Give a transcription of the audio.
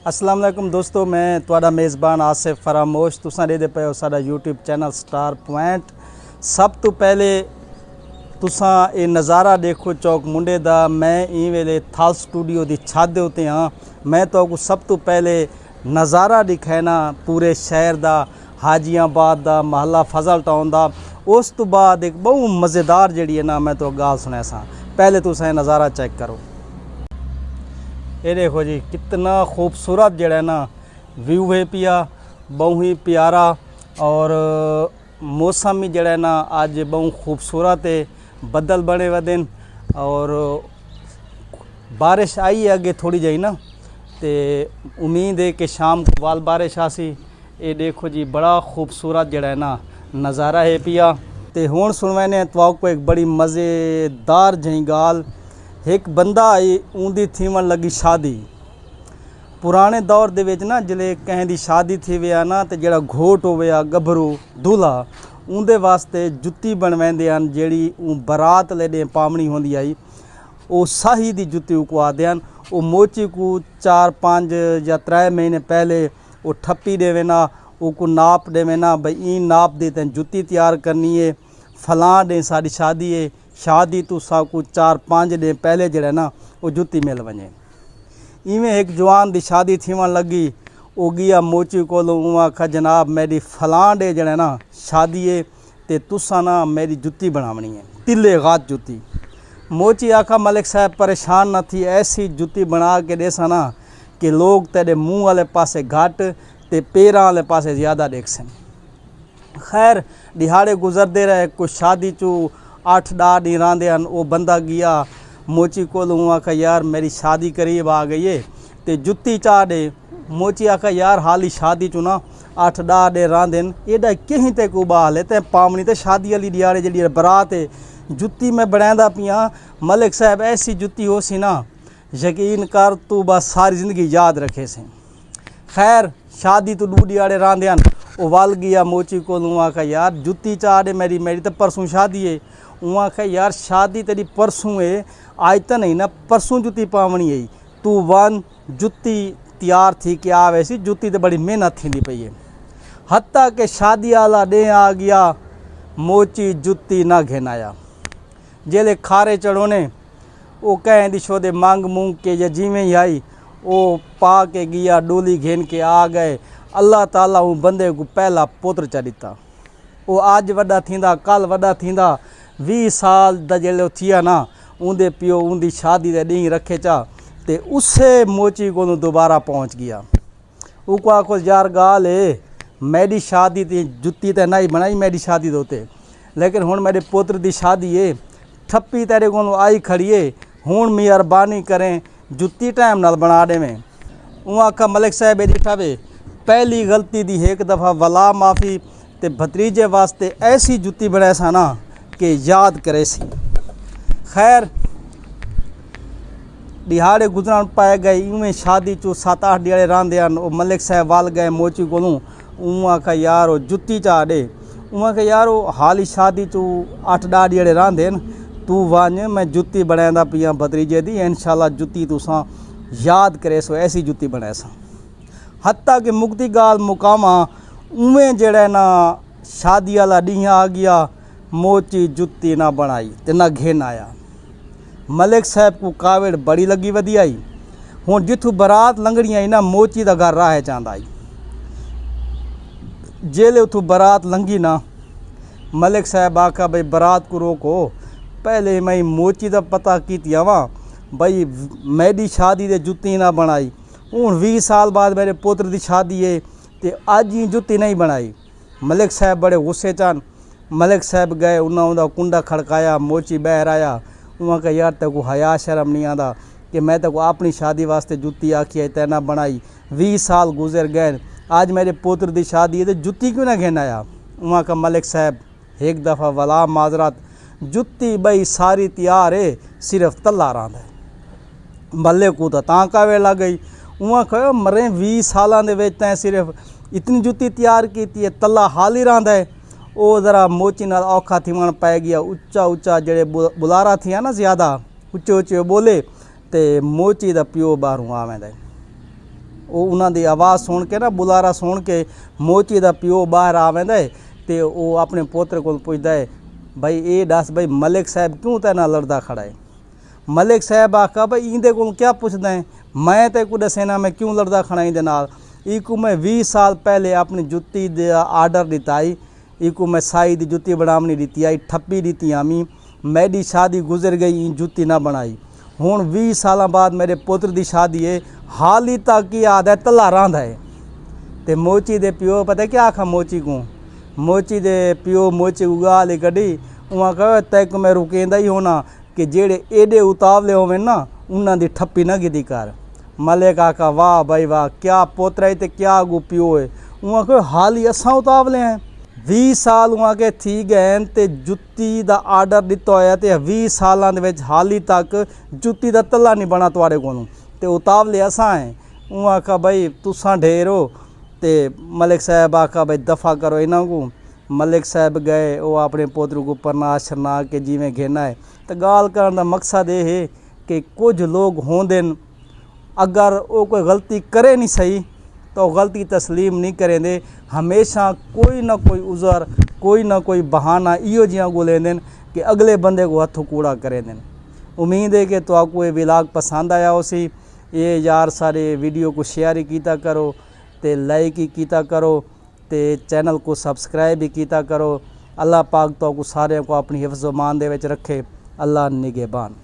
अस्सलाम वालेकुम दोस्तों, मैं तुहाडा मेज़बान आसिफ फरामोश। तुसां देखदे पे हो साडा यूट्यूब चैनल स्टार पॉइंट। सब तो पहले तुसां ये नज़ारा देखो चौक मुंडे दा। मैं ई वेले थल स्टूडियो दी छत दे उत्ते हाँ। मैं तो सब तो पहले नज़ारा दिखाना पूरे शहर दा, हाजियाबाद दा, महला फजल टाउन दा। उस तो बाद एक बहु मज़ेदार जिहड़ी है ना, मैं तो गाल सुना सा। पहले तुसां नज़ारा चेक करो। ये देखो जी, कितना खूबसूरत जड़ा ना व्यू है पिया, बहु ही प्यारा। और मौसम भी जड़ा ना आज बहु खूबसूरत है। बदल बड़े वदन और बारिश आई है अगे थोड़ी जी ना, तो उम्मीद है कि शाम को वाल बारिश आसी। ये देखो जी, बड़ा खूबसूरत जड़ा है ना नज़ारा है पिया। तो हुण सुनवाने तो एक बड़ी मज़ेदार जी गाल। एक बंदा आई उंदी थीवन लगी शादी। पुराने दौर दे विच ना जिले कहें दी शादी थी वे ना, तो जड़ा घोट होया गभरू दूल्हा उंदे वास्ते जुत्ती बनवांदे हन, जेड़ी बरात लेदे पावनी होंदी आई। वो शाही दी जुत्ती को आदे हन। वो मोची को 4-5 या 3 महीने पहले वो ठप्पी देवे ना, वो नाप देवे ना, भाई ई नाप दे तें जुत्ती तैयार करनी है, फलां डे साड़ी शादी है। शादी तो साकू 4-5 दिन पहले जड़ा ना वो जुत्ती मिल वने। इवें एक जवान दी शादी थीवन लगी। वो गया मोची को आखा जनाब मेरी फलां डे जड़ा ना शादी है, ते तुसा ना मेरी जुत्ती बनावनी है, तिले गात जुत्ती। मोची आखा मलिक साहब परेशान न थी, ऐसी जुत्ती बना के देसा ना कि लोग तेरे मुँह वाले पासे घट ते पैरां वाले पासे ज़्यादा देख सन। खैर दिहाड़े गुजरते रहे। कुछ शादी चू 8-10 दिन रहिंदे हन। वो बंदा गया मोची को आखा यार मेरी शादी करीब आ गई है, तो जुत्ती चाह दे। मोची आखा यार हाली शादी चू ना 8-10 दिन रहिंदे न, एडा कहीं ते को बाल है ते पावनी ते शादी वाली दिहाड़े जी बरात है। जुत्ती मैं बनांदा पिया मलिक साहब, ऐसी जुत्ती हो सी ना यकीन कर तू बस सारी ज़िंदगी याद रखे से। खैर शादी तो 2 दिहाड़े रहिंदे हन। वो वल गया मोची को आखा यार जुत्ती चाह दे मेरी तो परसों शादी है। वो आखा यार शादी तेरी परसों है, आज तो नहीं ना, परसों जुत्ती पावनी है। तू वन जुत्ती तैयार थी कि आ वैसी जुत्ती तो बड़ी मेहनत थी पई है। हत्ता के शादी वाला डे आ गया, मोची जुत्ती ना घेन आया। जेले खारे चढ़ोने वो कहें दिशो दे मांग मूंग के या जिमें ही आई, वो पा के गया डोली घेन के आ गए। अल्लाह ताला उन बंदे को पहला पुत्र चा दिता। वो आज वड्डा थींदा, कल वड्डा थींदा। 20 साल दा जेले थिया ना, उंदे पियो उंदी शादी दे ॾींहुं रखे चा, ते उसे मोची को दोबारा पहुँच गया। उको आखो यार गाल है मेरी शादी थी जुत्ती तो नहीं बनाई मेरी शादी दे उत्ते, लेकिन हुण मेरे पुत्र दी शादी है, ठप्पी तेरे को आई खड़ी है, हुण मेहरबानी करें जुत्ती टाइम नाल बना देवें। वो आखा मलिक साहब एदी ठावे पहली गलती दी एक दफ़ा वला माफ़ी, ते भतीजे वास्ते ऐसी जुत्ती बनाए सा ना कि याद करे सी। खैर दिहाड़े गुजरन पाए गए। इवें शादी चू 7-8 दिहाड़े रहिंदे हन। वो मलिक साहब वाल गए मोची को आखा यार वो जुत्ती चाह दे। आखा यार वो हाली शादी चू 8-10 दिहाड़े रहिंदे न, तू वन मैं जुत्ती बनांदा पिया भतीजे दी, इंशाल्लाह जुत्ती तुसां याद करे सो ऐसी जुत्ती बनाए सा। हत्ता कि मुक्ति गाल मुकामा उवें जड़ा ना शादी वाला ॾींहुं आ गया, मोची जुत्ती ना बनाई ते ना घेन आया। मलिक साहब को कावड़ बड़ी लगी वधी आई। हुण जिथों बरात लंघनी आई ना, मोची दा घर राह चांदा आई। जेले उथों बरात लंघी ना, मलिक साहब आखा भाई बरात को रोको, पहले मैं मोची दा पता की आवा, भाई मेरी शादी दे जुत्ती ना बनाई। हुण 20 साल बाद मेरे पुत्र दी शादी है, ते अज ही जुत्ती नहीं बनाई। मलिक साहब बड़े गुस्से चान। मलिक साहब गए, उन्होंने कुंडा खड़काया, मोची बहर आया। वहाँ का यार तेको हया शर्म नहीं आता कि मैं तेको अपनी शादी वास्ते जुत्ती आखी है तैना बनाई। 20 साल गुजर गए, आज मेरे पुत्र दी शादी है तो जुत्ती क्यों ना घेन आया। वहाँ का मलिक साहब एक दफ़ा वला माजरत, जुत्ती बई सारी तैयार है, सिर्फ तला रहा है। मल्ले को तो कावे लग गई। वहाँ कहो मरे 20 साल तैं सिर्फ इतनी जुत्ती तैयार की है, तला हाल ही रहा है। वो ज़रा मोची नाल औखा थी वण पै गया। उच्चा उच्चा जड़े बुलारा थिया ना ज़्यादा उच्चे उच्चे बोले, तो मोची दा प्यो बाहरों आवेंदा। ਉਹ ਉਹਨਾਂ ਦੀ ਆਵਾਜ਼ ਸੁਣ ਕੇ ਨਾ, ਬੁਲਾਰਾ ਸੁਣ ਕੇ ਮੋਚੀ ਦਾ ਪਿਓ ਬਾਹਰ ਆ ਵੈਂਦਾ ਹੈ ਤੇ ਉਹ ਆਪਣੇ ਪੋਤਰੇ ਕੋਲ ਪੁੱਛਦਾ ਹੈ, भाई ये दस भाई मलिक साहब क्यों तेरे नाल लड़दा खड़ा है। मलिक साहब आखा भाई इंदे को क्या पुछदा है, मैं ते को दसेना मैं क्यों लड़दा खड़ा इंदे नाल। इको मैं 20 साल पहले अपनी जुत्ती दा आर्डर दिता आई, इको मैं साई दी जुत्ती बनावनी दी आई, ठप्पी दी आमी, मेरी शादी गुजर गई, जुत्ती ना बनाई। हुण 20 साल बाद मेरे पुत्र दी शादी है, हाल ही तक की याद है तलारां दा है। ते मोची दे प्यो पता क्या आखा मोची को, मोची दे प्यो मोची उगाल कढ़ी उहाँ कहो तैक मैं रुकेंदा ही होना कि जेड़े एडे उतावले होवे ना उन्हां दी ठप्पी ना गिदी कर। मलिक आखा वाह भाई वाह, क्या पोतरा है ते क्या अगू प्यो है। उहाँ कहो हाल ही असां उतावले हैं, 20 साल उहाँ के थी गए ते जुत्ती दा आर्डर दिता होया ते 20 सालां दे विच हाल ही तक जुत्ती दा तला नहीं बना तुहाडे कोलों ते उतावले असां हैं। उहाँ आखा भाई तुसां ढेर हो। ते मलिक साहब आखा भाई दफ़ा करो इन्हां को। मलिक साहब गए, वो अपने पोतरू को परना शरना के जिमें घेना है। तो गाल करने का मकसद ये है कि कुछ लोग होंदे अगर वो कोई गलती करे नहीं सही तो गलती तस्लीम नहीं करें दे, हमेशा कोई ना कोई उज़र कोई ना कोई बहाना इो जिहा को लेंदे कि अगले बंदे को हथों कूड़ा करें दें। उम्मीद है कि तो आपको ये व्लॉग पसंद आया हो सी। ये यार सारे वीडियो को शेयर ही कीता करो ते लाइक ही कीता करो ते चैनल को सब्सक्राइब भी कीता करो। अल्लाह पाक तो सारे को अपनी हिफ्ज़ मान दे विच रखे। अल्लाह निगहबान।